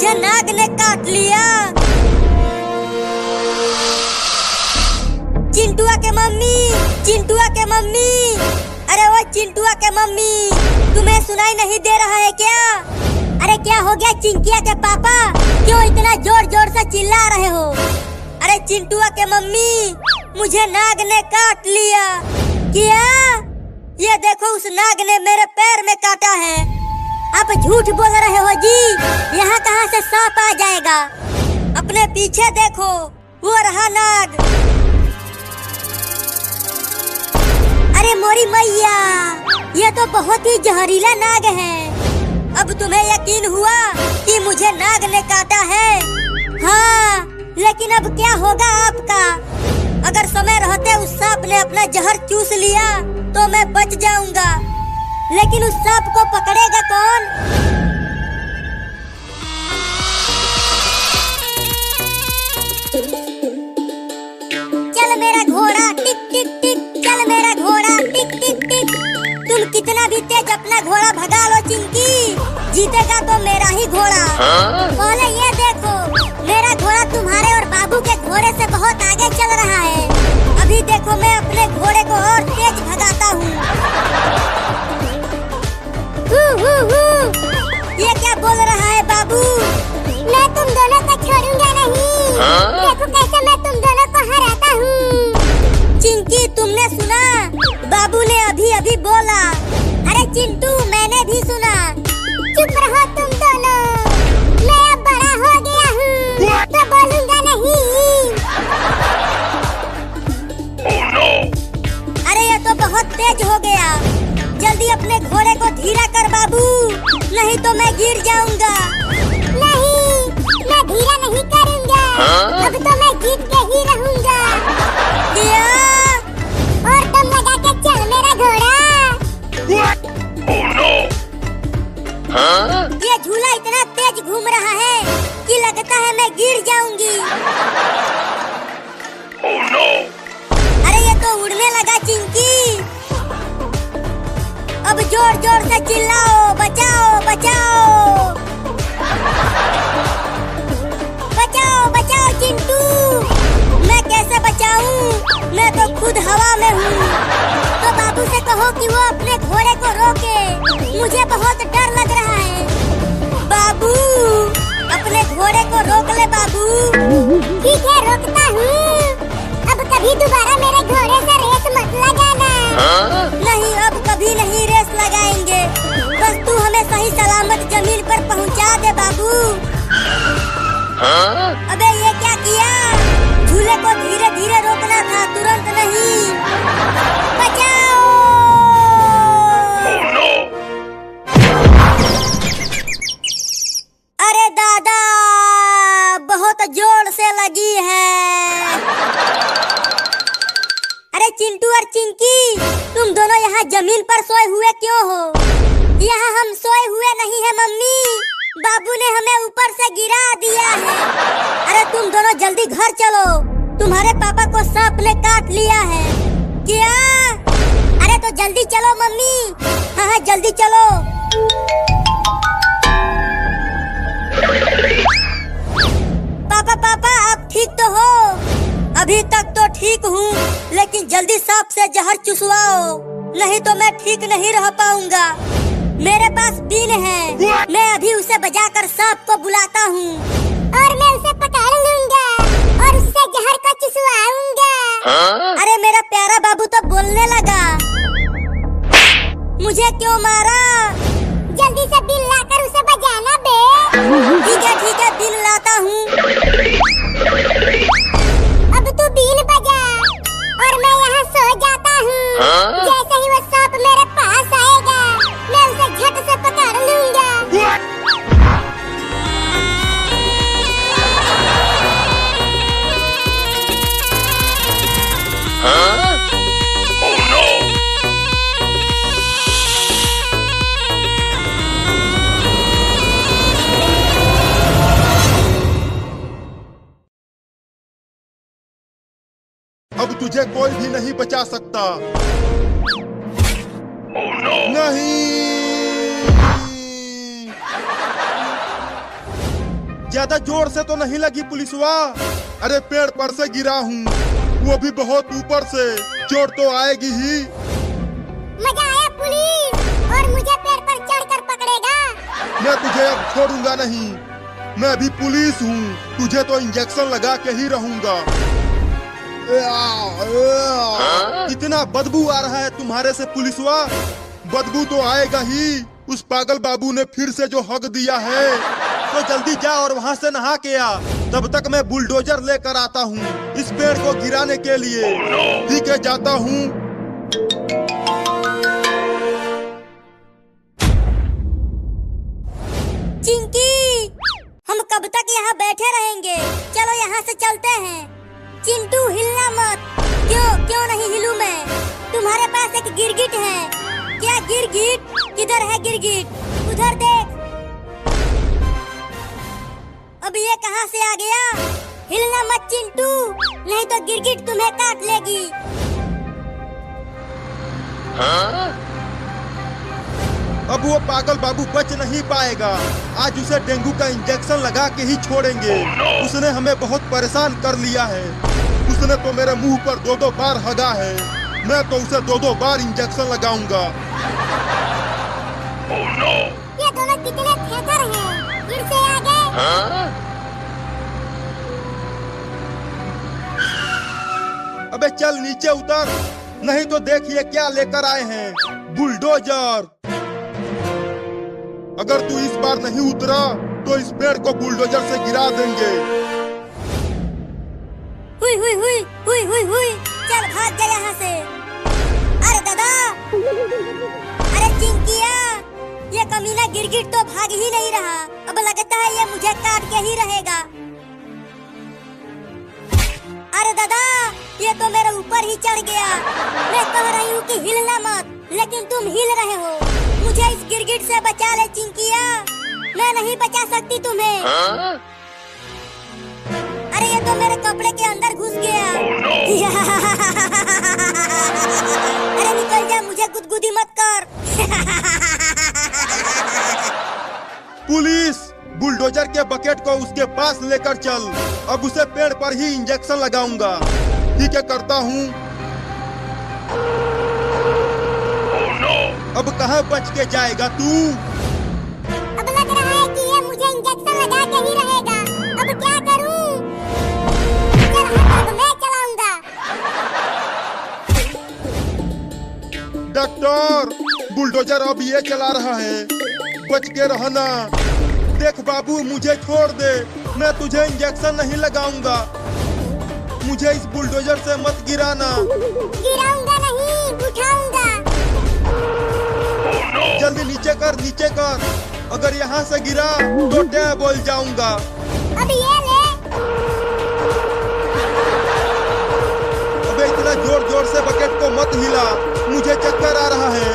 मुझे नाग ने काट लिया। चिंटुआ के मम्मी, चिंटुआ के मम्मी, अरे वो चिंटुआ के मम्मी, तुम्हें सुनाई नहीं दे रहा है क्या? अरे क्या हो गया चिंकिया के पापा, क्यों इतना जोर जोर से चिल्ला रहे हो? अरे चिंटुआ के मम्मी, मुझे नाग ने काट लिया। क्या? ये देखो उस नाग ने मेरे पैर में काटा है। आप झूठ बोल रहे हो जी, यहाँ कहाँ से सांप आ जाएगा? अपने पीछे देखो, वो रहा नाग। अरे मोरी मैया, ये तो बहुत ही जहरीला नाग है। अब तुम्हें यकीन हुआ कि मुझे नाग ने काटा है? हाँ, लेकिन अब क्या होगा आपका? अगर समय रहते उस सांप ने अपना जहर चूस लिया तो मैं बच जाऊंगा, लेकिन उस सांप को पकड़ेगा कौन? चल मेरा घोड़ा टिक टिक टिक, चल मेरा घोड़ा टिक टिक टिक। तुम कितना भी तेज अपना घोड़ा भगा लो चिंकी, जीतेगा तो मेरा ही घोड़ा। पहले ये देखो, मेरा घोड़ा तुम्हारे और बाबू के घोड़े से बहुत आगे चल रहा है। अभी देखो मैं अपने घोड़े को और तेज भगाता हूँ। ये क्या बोल रहा है बाबू? मैं तुम दोनों को छोड़ूंगा नहीं। देखो कैसे मैं तुम दोनों को हराता हूँ। चिंकी तुमने सुना? बाबू ने अभी अभी बोला। अरे चिंटू मैंने भी सुना। चुप रहो तुम दोनों, मैं अब बड़ा हो गया हूँ तो बोलूंगा नहीं। Oh, no. अरे ये तो बहुत तेज हो गया, जल्दी अपने घोड़े को धीरा कर बाबू, नहीं तो मैं गिर जाऊंगा। नहीं, मैं धीरा नहीं करूंगा। अब तो मैं जीत के ही रहूंगा। और दम लगा के चल मेरा घोड़ा। Oh, no. ये झूला इतना तेज घूम रहा है कि लगता है मैं गिर जाऊंगी। Oh, no. अरे ये तो उड़ने लगा चिंकी। अब जोर जोर से चिल्लाओ, बचाओ बचाओ बचाओ बचाओ चिंटू। मैं कैसे बचाऊं? मैं तो खुद हवा में हूँ। तो बाबू से कहो कि वो अपने घोड़े को रोके, मुझे बहुत डर लग रहा है। बाबू अपने घोड़े को रोक ले बाबू। ठीक है रोकता हूँ। अब कभी दोबारा मेरे घोड़े से रेस मत लगाना। नहीं अब कभी नहीं रेस लगाएंगे, बस तू हमें सही सलामत जमीन पर पहुँचा दे बाबू। अबे ये क्या किया? झूले को धीरे धीरे रोकना था, तुरंत नहीं। बचाओ! Oh, no. अरे दादा बहुत जोर से लगी है। अरे चिंटू और चिंकी, तुम दोनों यहाँ जमीन पर सोए हुए क्यों हो? यहाँ हम सोए हुए नहीं है मम्मी, बाबू ने हमें ऊपर से गिरा दिया है। अरे तुम दोनों जल्दी घर चलो, तुम्हारे पापा को सांप ने काट लिया है। क्या? अरे तो जल्दी चलो मम्मी। हाँ हाँ जल्दी चलो। पापा पापा आप ठीक तो हो? अभी तक तो ठीक हूँ, लेकिन जल्दी सांप से जहर चुसवाओ, नहीं तो मैं ठीक नहीं रह पाऊंगा। मेरे पास बीन है, मैं अभी उसे बजाकर सांप को बुलाता हूँ और मैं उसे पकड़ लूंगा और उससे जहर को चुसवाऊंगा। अरे मेरा प्यारा बाबू तो बोलने लगा। मुझे क्यों मारा? जल्दी से बीन लाकर उसे बजाना बे। ठीक है बीन लाता हूँ। अब तू बीन बजा और मैं यहाँ सो जाता हूँ। जैसे ही वो सांप मेरे पास आएगा मैं उसे झट से पकड़ लूंगा। Oh, no. अब तुझे कोई भी नहीं बचा सकता। Oh, no. नहीं। ज्यादा जोर से तो नहीं लगी पुलिसवा? अरे पेड़ पर से गिरा हूँ, वो भी बहुत ऊपर से, चोट तो आएगी ही। मजा आया पुलिस, और मुझे पेड़ पर चढ़कर पकड़ेगा? मैं तुझे अब छोड़ूंगा नहीं, मैं भी पुलिस हूँ, तुझे तो इंजेक्शन लगा के ही रहूंगा। इतना बदबू आ रहा है तुम्हारे से पुलिसवा? बदबू तो आएगा ही, उस पागल बाबू ने फिर से जो हक दिया है। तो जल्दी जा और वहाँ से नहा के आ, तब तक मैं बुलडोजर लेकर आता हूँ इस पेड़ को गिराने के लिए। ठीक है, जाता हूँ। चिंकी, हम कब तक यहाँ बैठे रहेंगे? चलो यहाँ से चलते हैं। चिंटू हिलना मत। क्यों नहीं हिलूं मैं? तुम्हारे पास एक गिरगिट है। क्या गिरगिट? किधर है गिरगिट? उधर देख। अब ये कहाँ से आ गया? हिलना मत चिंटू, नहीं तो गिरगिट तुम्हें काट लेगी। अब वो पागल बाबू बच नहीं पाएगा, आज उसे डेंगू का इंजेक्शन लगा के ही छोड़ेंगे। उसने हमें बहुत परेशान कर लिया है। उसने तो मेरे मुंह पर 2-2 बार हगा है, मैं तो उसे 2-2 बार इंजेक्शन लगाऊंगा। ये दोनों कितने खेतर हैं, फिर से आ गए। अबे चल नीचे उतर, नहीं तो देखिए क्या लेकर आए हैं, बुलडोजर। अगर तू इस बार नहीं उतरा तो इस पेड़ को बुलडोजर से गिरा देंगे। हुई, चल भाग जा यहाँ से। अरे दादा, अरे चिंकिया, ये कमीना गिरगिट तो भाग ही नहीं रहा। अब लगता है ये मुझे काट के ही रहेगा। अरे दादा, ये तो मेरे ऊपर ही चढ़ गया। मैं कह रही हूँ कि हिलना मत, लेकिन तुम हिल रहे हो। मुझे इस गिरगिट से बचा ले चिंकिया, मैं नहीं बचा सकती तुम्हें। अरे ये तो मेरे कपड़े के अंदर घुस गया। अरे निकल जा, मुझे गुदगुदी मत कर। पुलिस, बुलडोजर के बकेट को उसके पास लेकर चल। अब उसे पेड़ पर ही इंजेक्शन लगाऊंगा। ठीक है, करता हूँ। अब कहाँ बच के जाएगा तू? अब लग रहा है कि ये मुझे इंजेक्शन लगा के ही रहेगा। अब क्या करूँ? अब मैं चलाऊंगा। डॉक्टर, बुलडोजर अब ये चला रहा है, बच के रहना। देख बाबू, मुझे छोड़ दे, मैं तुझे इंजेक्शन नहीं लगाऊंगा। मुझे इस बुलडोजर से मत गिराना। गिराऊंगा नहीं, उठाऊंगा। जल्दी नीचे कर, नीचे कर। अगर यहाँ से गिरा तो टै बोल जाऊंगा। अब ये ले। अबे इतना जोर जोर से बकेट को मत हिला, मुझे चक्कर आ रहा है।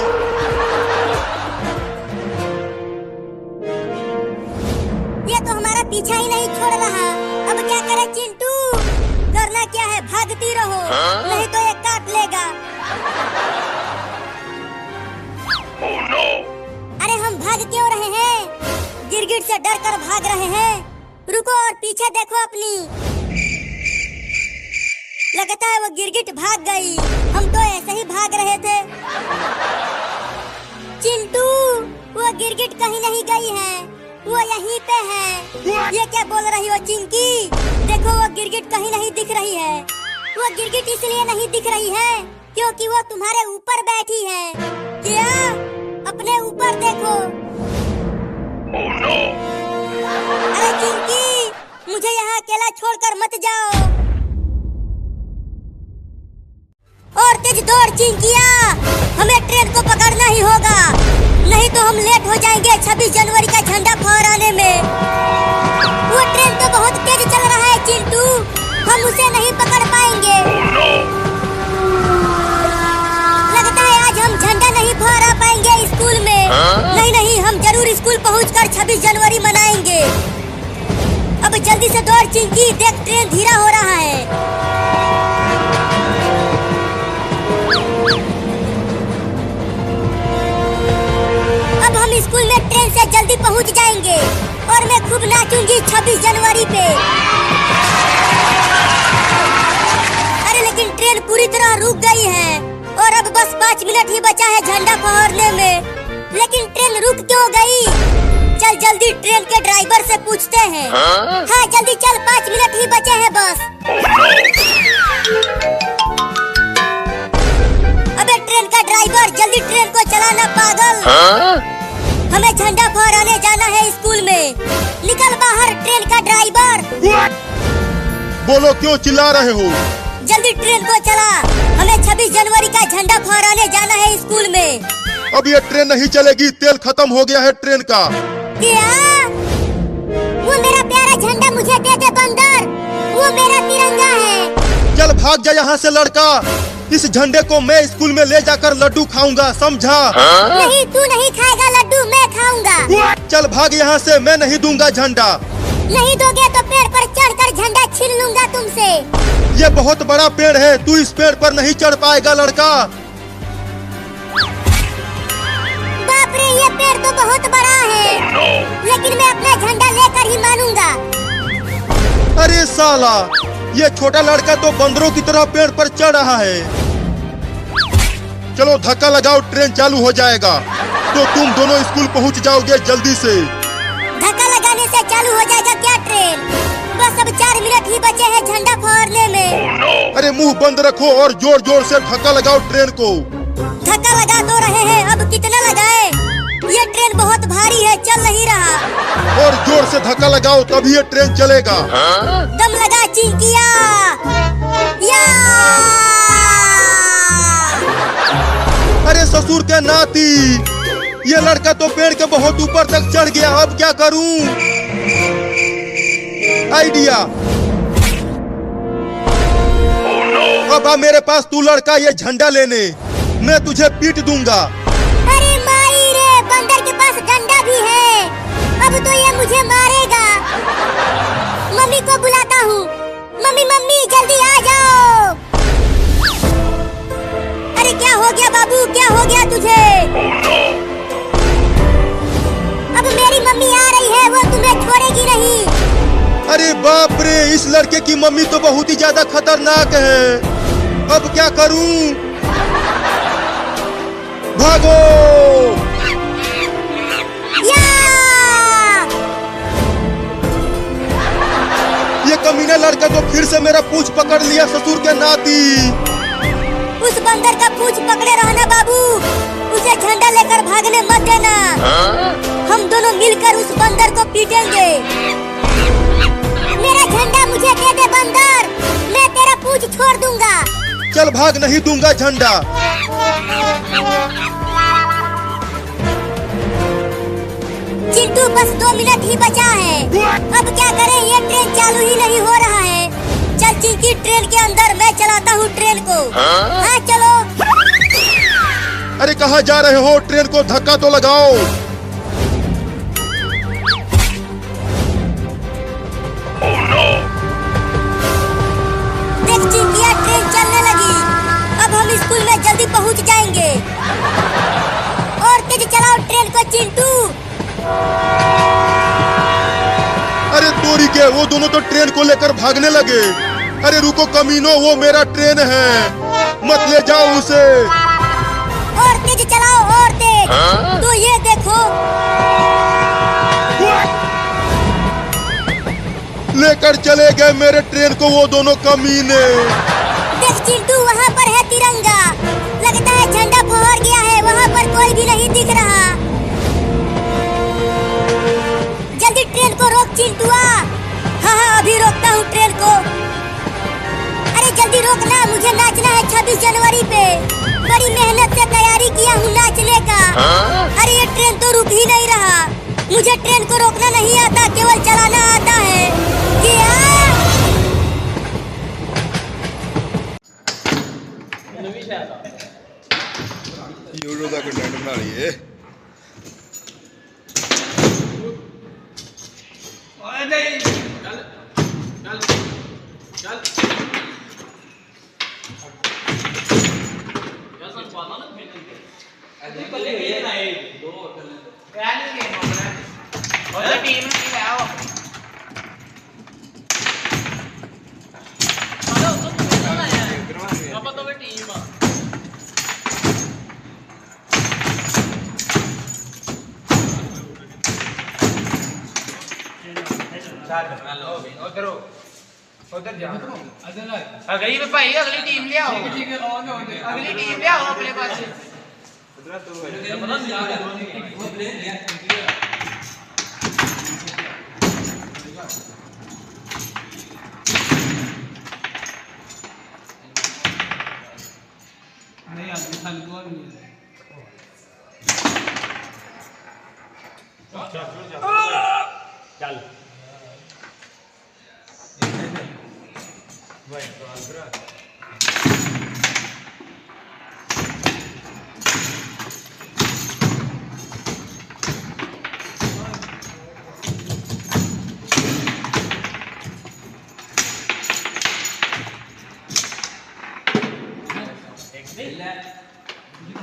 ये तो हमारा पीछा ही नहीं छोड़ रहा। अब क्या करे चिंटू? करना क्या है, भागती रहो, नहीं तो ये काट लेगा। अरे हम भाग क्यों रहे हैं? गिरगिट से डर कर भाग रहे हैं। रुको और पीछे देखो अपनी। लगता है वो गिरगिट भाग गई, हम तो ऐसे ही भाग रहे थे। चिंटू, वो गिरगिट कहीं नहीं गई है, वो यहीं पे है। ये क्या बोल रही हो चिंकी? देखो वो गिरगिट कहीं नहीं दिख रही है। वो गिरगिट इसलिए नहीं दिख रही है क्योंकि वो तुम्हारे ऊपर बैठी है। क्या? अपने ऊपर देखो। अरे चिंकी, मुझे यहाँ अकेला छोड़कर मत जाओ। और तेज दौड़ चिंकिया, हमें ट्रेन को पकड़ना ही होगा, नहीं तो हम लेट हो जाएंगे 26 जनवरी का झंडा फहराने में। वो ट्रेन तो बहुत तेज चल रहा है चिंटू, हम उसे नहीं पकड़ पाएंगे। लगता है आज हम झंडा नहीं फहरा पाएंगे स्कूल में। नहीं, हम जरूर स्कूल पहुंचकर 26 जनवरी मनाएंगे। अब जल्दी से दौड़ चिंकी, देख ट्रेन धीरा हो रहा है। अब हम स्कूल में ट्रेन से जल्दी पहुंच जाएंगे। और मैं खूब नाचूंगी 26 जनवरी पे। अरे लेकिन ट्रेन पूरी तरह रुक गई है और अब बस 5 मिनट ही बचा है झंडा फहरने में। लेकिन ट्रेन रुक क्यों गई? चल जल्दी ट्रेन के ड्राइवर से पूछते हैं। हाँ जल्दी चल, 5 मिनट ही बचे हैं बस। अबे ट्रेन का ड्राइवर, जल्दी ट्रेन को चलाना पागल। हमें झंडा फहराने जाना है स्कूल में। निकल बाहर ट्रेन का ड्राइवर। बोलो क्यों चिल्ला रहे हो? जल्दी ट्रेन को चला, हमें 26 जनवरी का झंडा फहराने जाना है स्कूल में। अब ये ट्रेन नहीं चलेगी, तेल खत्म हो गया है ट्रेन का। क्या? वो मेरा प्यारा झंडा मुझे दे दे बंदर, वो मेरा तिरंगा है। चल भाग जा यहाँ से लड़का, इस झंडे को मैं स्कूल में ले जाकर लड्डू खाऊंगा, समझा? नहीं, तू नहीं खाएगा लड्डू, मैं खाऊंगा। चल भाग यहाँ से, मैं नहीं दूंगा झंडा। नहीं दोगे तो पेड़ पर चढ़कर झंडा छीन लूंगा तुमसे। ये बहुत बड़ा पेड़ है, तू इस पेड़ पर नहीं चढ़ पाएगा लड़का। बाप रे, ये पेड़ तो बहुत बड़ा है। लेकिन मैं अपना झंडा लेकर ही मानूंगा। अरे साला, ये छोटा लड़का तो बंदरों की तरह पेड़ पर चढ़ रहा है। चलो धक्का लगाओ, ट्रेन चालू हो जाएगा तो तुम दोनों स्कूल पहुंच जाओगे जल्दी से। धक्का लगाने से चालू हो जाएगा क्या ट्रेन? बस अब 4 मिनट ही बचे हैं झंडा फहरने में। अरे मुंह बंद रखो और जोर जोर से धक्का लगाओ ट्रेन को। धक्का लगा तो रहे हैं, अब कितना लगाए? ये ट्रेन बहुत भारी है, चल नहीं रहा। और जोर से धक्का लगाओ तभी ये ट्रेन चलेगा। दम लगा चिंकिया। या! अरे ससुर के नाती, ये लड़का तो पेड़ के बहुत ऊपर तक चढ़ गया, अब क्या करूं? आइडिया। अब आ मेरे पास, तू लड़का ये झंडा लेने, मैं तुझे पीट दूंगा। अरे माई रे, बंदर के पास डंडा भी है, अब तो ये मुझे मारेगा। मम्मी को बुलाता हूँ। मम्मी मम्मी जल्दी आ जाओ। अरे क्या हो गया बाबू, क्या हो गया तुझे? अब मेरी मम्मी आ रही है, वो तुम्हें छोड़ेगी नहीं। अरे बाप रे, इस लड़के की मम्मी तो बहुत ही ज्यादा खतरनाक है, अब क्या करूं? भागो! या! ये कमीना लड़का तो फिर से मेरा पूंछ पकड़ लिया, ससुर के नाती। उस बंदर का पूंछ पकड़े रहना बाबू, उसे झंडा लेकर भागने मत देना। हम दोनों मिलकर उस बंदर को पीटेंगे। मेरा झंडा मुझे दे दे बंदर, मैं तेरा पूंछ छोड़ दूंगा। चल भाग, नहीं दूंगा झंडा। चिंटू बस 2 मिनट ही बचा है, अब क्या करें? ये ट्रेन चालू ही नहीं हो रहा है। चल चिंकी, ट्रेन के अंदर मैं चलाता हूँ ट्रेन को। हाँ चलो। अरे कहाँ जा रहे हो? ट्रेन को धक्का तो लगाओ। देख चिंकिया, ट्रेन चलने लगी, अब हम स्कूल में जल्दी पहुँच जाएंगे। और तेज चलाओ ट्रेन को चिंटू। अरे तोरी के, वो दोनों तो ट्रेन को लेकर भागने लगे। अरे रुको कमीनो, वो मेरा ट्रेन है, मत ले जाओ उसे। और तेज चलाओ, और तेज। तो ये देखो, लेकर चले गए मेरे ट्रेन को वो दोनों कमीने। देख चिंटू, वहाँ पर है तिरंगा, लगता है झंडा फहर गया है, वहाँ पर कोई भी नहीं दिख रहा। जल्दी ट्रेन को रोक चिंटुआ। हाँ हाँ अभी रोकता हूँ ट्रेन को। अरे जल्दी रोकना, मुझे नाचना है 26 जनवरी पे, बड़ी मेहनत से तैयारी किया हूँ नाचने का। अरे ये ट्रेन तो रुक ही नहीं रहा, मुझे ट्रेन को रोकना नहीं आता, केवल चलाना आता है। क्या? यूट्यूब का कंटेंट बना लिए। टीम उधर उधर जा गई में भाई अगली टीम ले आओ अगली टीम ले आओ अपने पास नहीं अभी हल्का नहीं है चल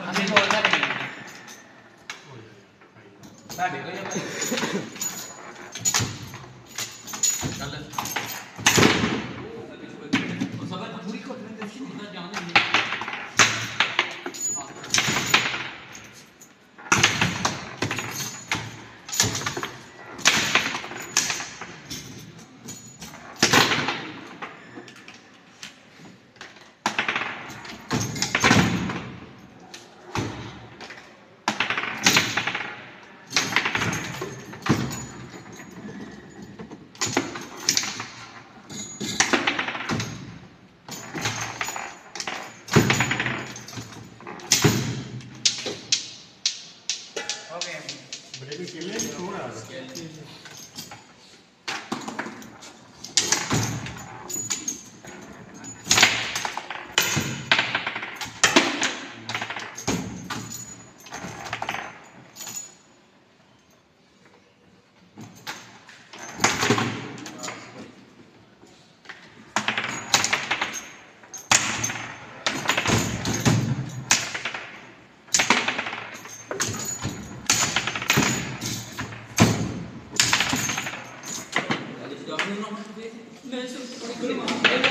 हमें बोलना नहीं साढ़े को जब नहीं